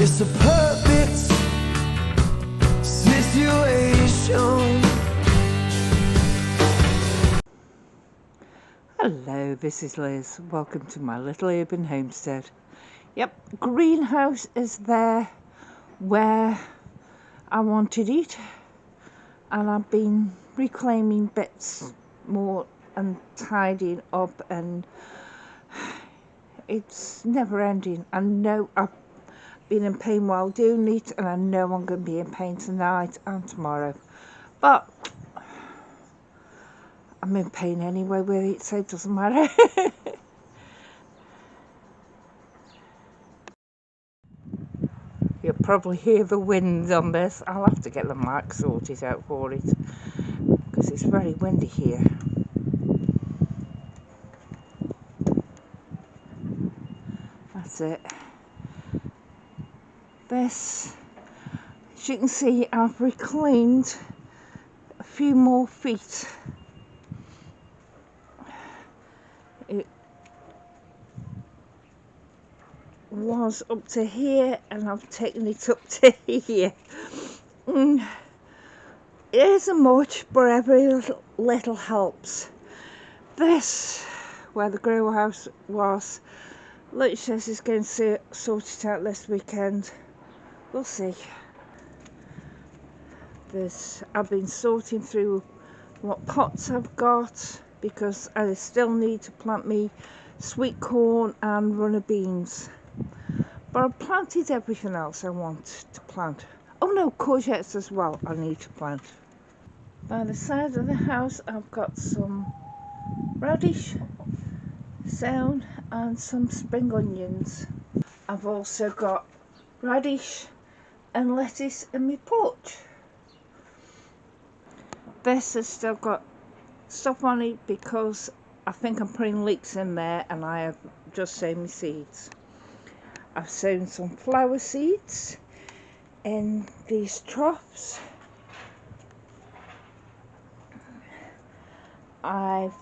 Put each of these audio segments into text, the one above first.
It's a perfect situation. Hello, this is Liz. Welcome to my little urban homestead. Yep, greenhouse is there where I wanted it, and I've been reclaiming bits more and tidying up, and it's never ending. I know I've been in pain while doing it, and I know I'm going to be in pain tonight and tomorrow, but I'm in pain anyway with it, so it doesn't matter. You'll probably hear the wind on this. I'll have to get the mic sorted out for it because it's very windy here. That's it. This, as you can see, I've reclaimed a few more feet. It was up to here and I've taken it up to here. It isn't much, but every little helps. This, where the grow house was, Luke says he's going to sort it out this weekend. We'll see. I've been sorting through what pots I've got because I still need to plant me sweet corn and runner beans. But I've planted everything else I want to plant. Oh no, courgettes as well I need to plant. By the side of the house I've got some radish sown and some spring onions. I've also got radish and lettuce in my porch. This has still got stuff on it because I think I'm putting leeks in there, and I have just sown my seeds. I've sown some flower seeds in these troughs. I've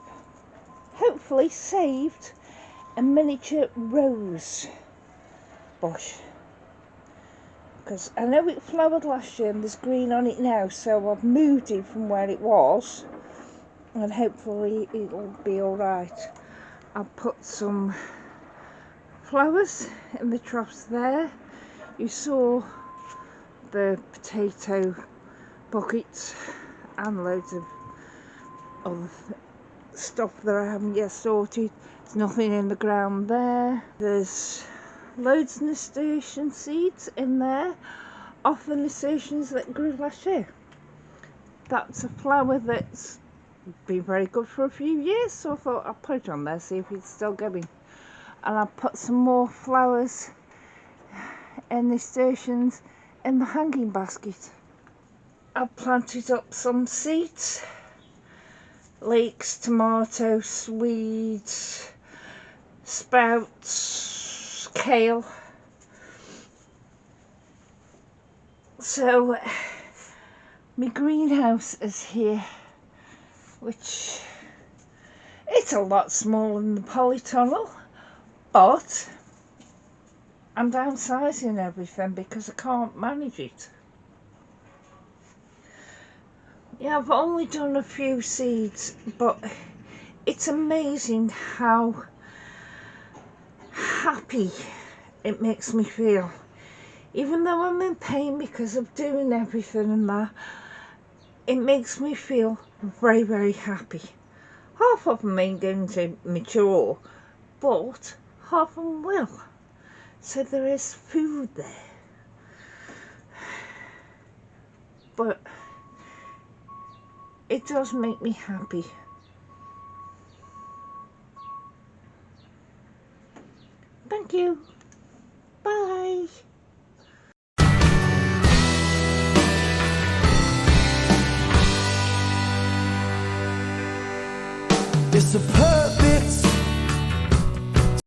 hopefully saved a miniature rose bush because I know it flowered last year and there's green on it now, so I've moved it from where it was and hopefully it'll be alright. I've put some flowers in the troughs there. You saw the potato buckets and loads of other stuff that I haven't yet sorted. There's nothing in the ground there. There's loads of nasturtium seeds in there off the nasturtiums that grew last year. That's a flower that's been very good for a few years, so I thought I'd put it on there, see if it's still going. And I put some more flowers and nasturtiums in the hanging basket. I've planted up some seeds: leeks, tomatoes, swedes, sprouts, kale. So my greenhouse is here, which it's a lot smaller than the polytunnel, but I'm downsizing everything because I can't manage it. Yeah, I've only done a few seeds, but it's amazing how happy it makes me feel. Even though I'm in pain because of doing everything and that, it makes me feel very, very happy. Half of them ain't going to mature, but half of them will. So there is food there. But it does make me happy. Thank you. Bye. It's a perfect